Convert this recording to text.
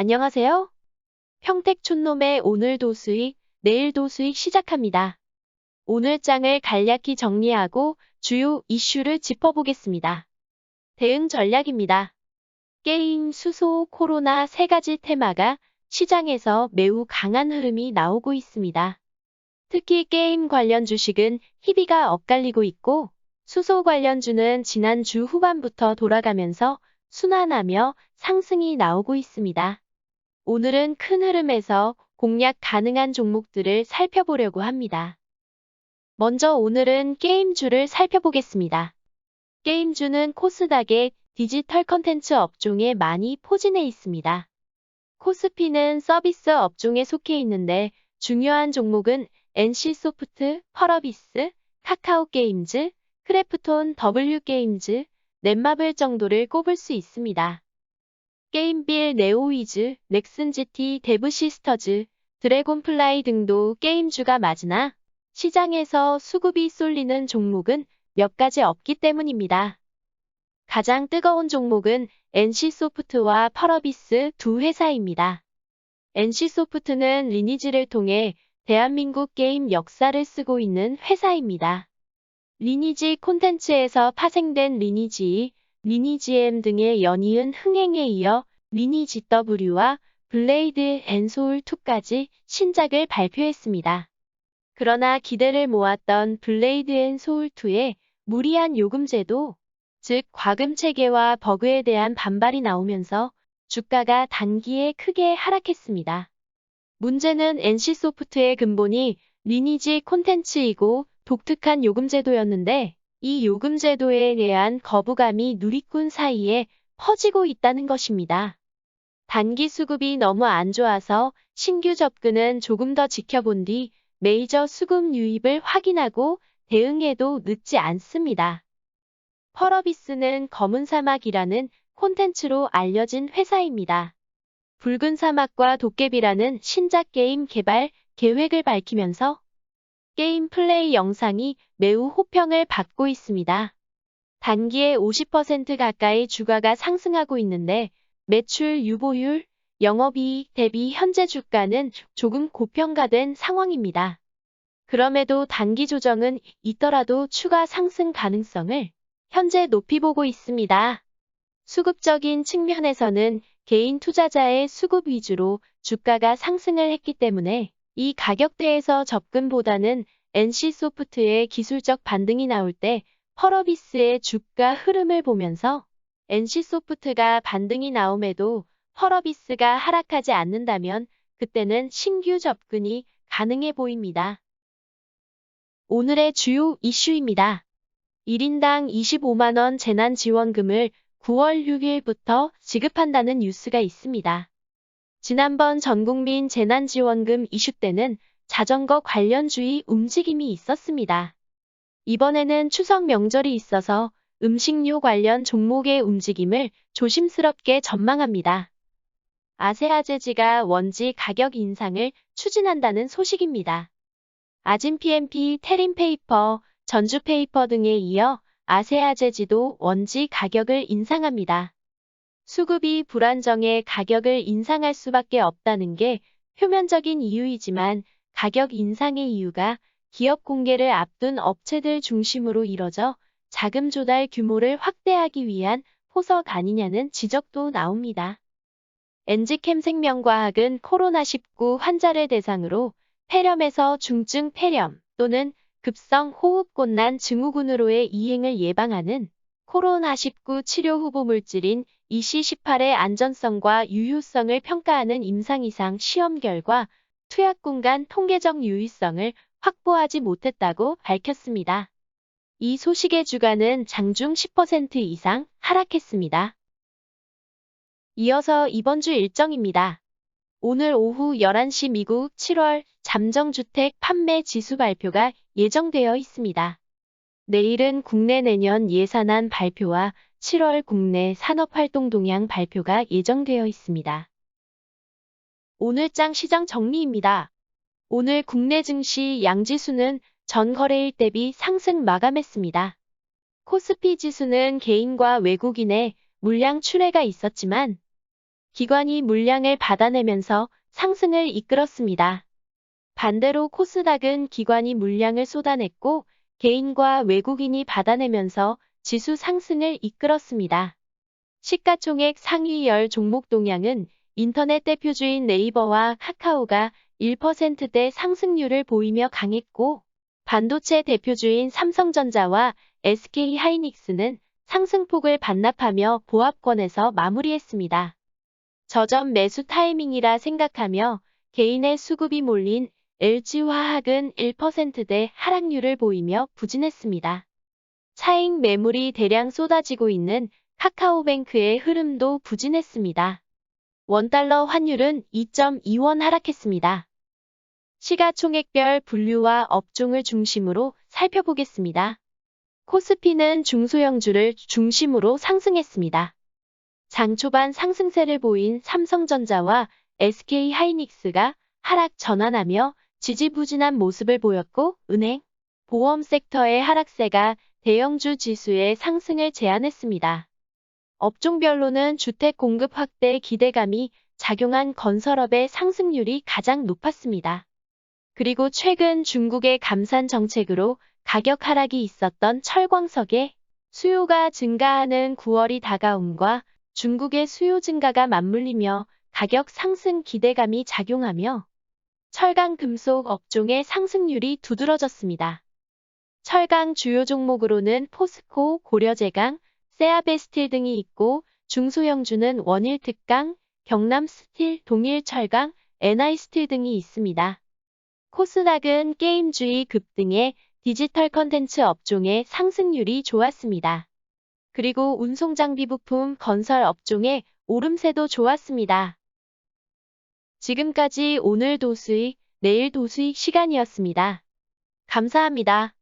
안녕하세요. 평택촌놈의 오늘도 수익, 내일도 수익 시작합니다. 오늘 장을 간략히 정리하고 주요 이슈를 짚어보겠습니다. 대응 전략입니다. 게임, 수소, 코로나 세 가지 테마가 시장에서 매우 강한 흐름이 나오고 있습니다. 특히 게임 관련 주식은 희비가 엇갈리고 있고 수소 관련주는 지난주 후반부터 돌아가면서 순환하며 상승이 나오고 있습니다. 오늘은 큰 흐름에서 공략 가능한 종목들을 살펴보려고 합니다. 먼저 오늘은 게임주를 살펴보겠습니다. 게임주는 코스닥의 디지털 컨텐츠 업종에 많이 포진해 있습니다. 코스피는 서비스 업종에 속해 있는데 중요한 종목은 NC소프트, 펄어비스, 카카오게임즈, 크래프톤, W게임즈, 넷마블 정도를 꼽을 수 있습니다. 게임빌, 네오위즈, 넥슨GT, 데브시스터즈, 드래곤플라이 등도 게임주가 맞으나 시장에서 수급이 쏠리는 종목은 몇 가지 없기 때문입니다. 가장 뜨거운 종목은 NC소프트와 펄어비스 두 회사입니다. NC소프트는 리니지를 통해 대한민국 게임 역사를 쓰고 있는 회사입니다. 리니지 콘텐츠에서 파생된 리니지, 리니지 M 등의 연이은 흥행에 이어 리니지 W와 블레이드 앤 소울 2까지 신작을 발표했습니다. 그러나 기대를 모았던 블레이드 앤 소울 2의 무리한 요금 제도, 즉 과금 체계와 버그에 대한 반발이 나오면서 주가가 단기에 크게 하락했습니다. 문제는 NC소프트의 근본이 리니지 콘텐츠이고 독특한 요금제도였는데 이 요금제도에 대한 거부감이 누리꾼 사이에 퍼지고 있다는 것입니다. 단기 수급이 너무 안 좋아서 신규 접근은 조금 더 지켜본 뒤 메이저 수급 유입을 확인하고 대응해도 늦지 않습니다. 펄어비스는 검은 사막이라는 콘텐츠로 알려진 회사입니다. 붉은 사막과 도깨비라는 신작 게임 개발 계획을 밝히면서 게임 플레이 영상이 매우 호평을 받고 있습니다. 단기에 50% 가까이 주가가 상승하고 있는데 매출 유보율, 영업이익 대비 현재 주가는 조금 고평가된 상황입니다. 그럼에도 단기 조정은 있더라도 추가 상승 가능성을 현재 높이 보고 있습니다. 수급적인 측면에서는 개인 투자자의 수급 위주로 주가가 상승을 했기 때문에 이 가격대에서 접근보다는 NC소프트의 기술적 반등이 나올 때 펄어비스의 주가 흐름을 보면서 NC소프트가 반등이 나옴에도 펄어비스가 하락하지 않는다면 그때는 신규 접근이 가능해 보입니다. 오늘의 주요 이슈입니다. 1인당 25만원 재난지원금을 9월 6일부터 지급한다는 뉴스가 있습니다. 지난번 전국민 재난지원금 이슈 때는 자전거 관련주의 움직임이 있었습니다. 이번에는 추석 명절이 있어서 음식료 관련 종목의 움직임을 조심스럽게 전망합니다. 아세아제지가 원지 가격 인상을 추진한다는 소식입니다. 아진PMP, 테린페이퍼, 전주페이퍼 등에 이어 아세아제지도 원지 가격을 인상합니다. 수급이 불안정해 가격을 인상할 수밖에 없다는 게 표면적인 이유이지만 가격 인상의 이유가 기업 공개를 앞둔 업체들 중심으로 이뤄져 자금 조달 규모를 확대하기 위한 포석 아니냐는 지적도 나옵니다. 엔지캠 생명과학은 코로나19 환자를 대상으로 폐렴에서 중증 폐렴 또는 급성 호흡곤란 증후군으로의 이행을 예방하는 코로나19 치료 후보 물질인 EC18의 안전성과 유효성을 평가하는 임상 이상 시험 결과 투약군 간 통계적 유의성을 확보하지 못했다고 밝혔습니다. 이 소식의 주가는 장중 10% 이상 하락했습니다. 이어서 이번 주 일정입니다. 오늘 오후 11시 미국 7월 잠정주택 판매 지수 발표가 예정되어 있습니다. 내일은 국내 내년 예산안 발표와 7월 국내 산업활동 동향 발표가 예정되어 있습니다. 오늘장 시장 정리입니다. 오늘 국내 증시 양지수는 전 거래일 대비 상승 마감했습니다. 코스피 지수는 개인과 외국인의 물량 출회가 있었지만 기관이 물량을 받아내면서 상승을 이끌었습니다. 반대로 코스닥은 기관이 물량을 쏟아냈고 개인과 외국인이 받아내면서 지수 상승을 이끌었습니다. 시가총액 상위 10 종목 동향은 인터넷 대표주인 네이버와 카카오가 1%대 상승률을 보이며 강했고 반도체 대표주인 삼성전자와 SK하이닉스는 상승폭을 반납하며 보합권에서 마무리했습니다. 저점 매수 타이밍이라 생각하며 개인의 수급이 몰린 LG화학은 1%대 하락률을 보이며 부진했습니다. 차익 매물이 대량 쏟아지고 있는 카카오뱅크의 흐름도 부진했습니다. 원달러 환율은 2.2원 하락했습니다. 시가총액별 분류와 업종을 중심으로 살펴보겠습니다. 코스피는 중소형주를 중심으로 상승했습니다. 장 초반 상승세를 보인 삼성전자와 SK하이닉스가 하락 전환하며 지지부진한 모습을 보였고 은행, 보험 섹터의 하락세가 대형주 지수의 상승을 제한했습니다. 업종별로는 주택 공급 확대 기대감이 작용한 건설업의 상승률이 가장 높았습니다. 그리고 최근 중국의 감산 정책으로 가격 하락이 있었던 철광석의 수요가 증가하는 9월이 다가옴과 중국의 수요 증가가 맞물리며 가격 상승 기대감이 작용하며 철강 금속 업종의 상승률이 두드러졌습니다. 철강 주요 종목으로는 포스코, 고려제강, 세아베스틸 등이 있고 중소형주는 원일특강, 경남스틸, 동일철강, NI스틸 등이 있습니다. 코스닥은 게임주의 급등의 디지털 컨텐츠 업종의 상승률이 좋았습니다. 그리고 운송장비 부품 건설 업종의 오름세도 좋았습니다. 지금까지 오늘 도수익, 내일 도수익 시간이었습니다. 감사합니다.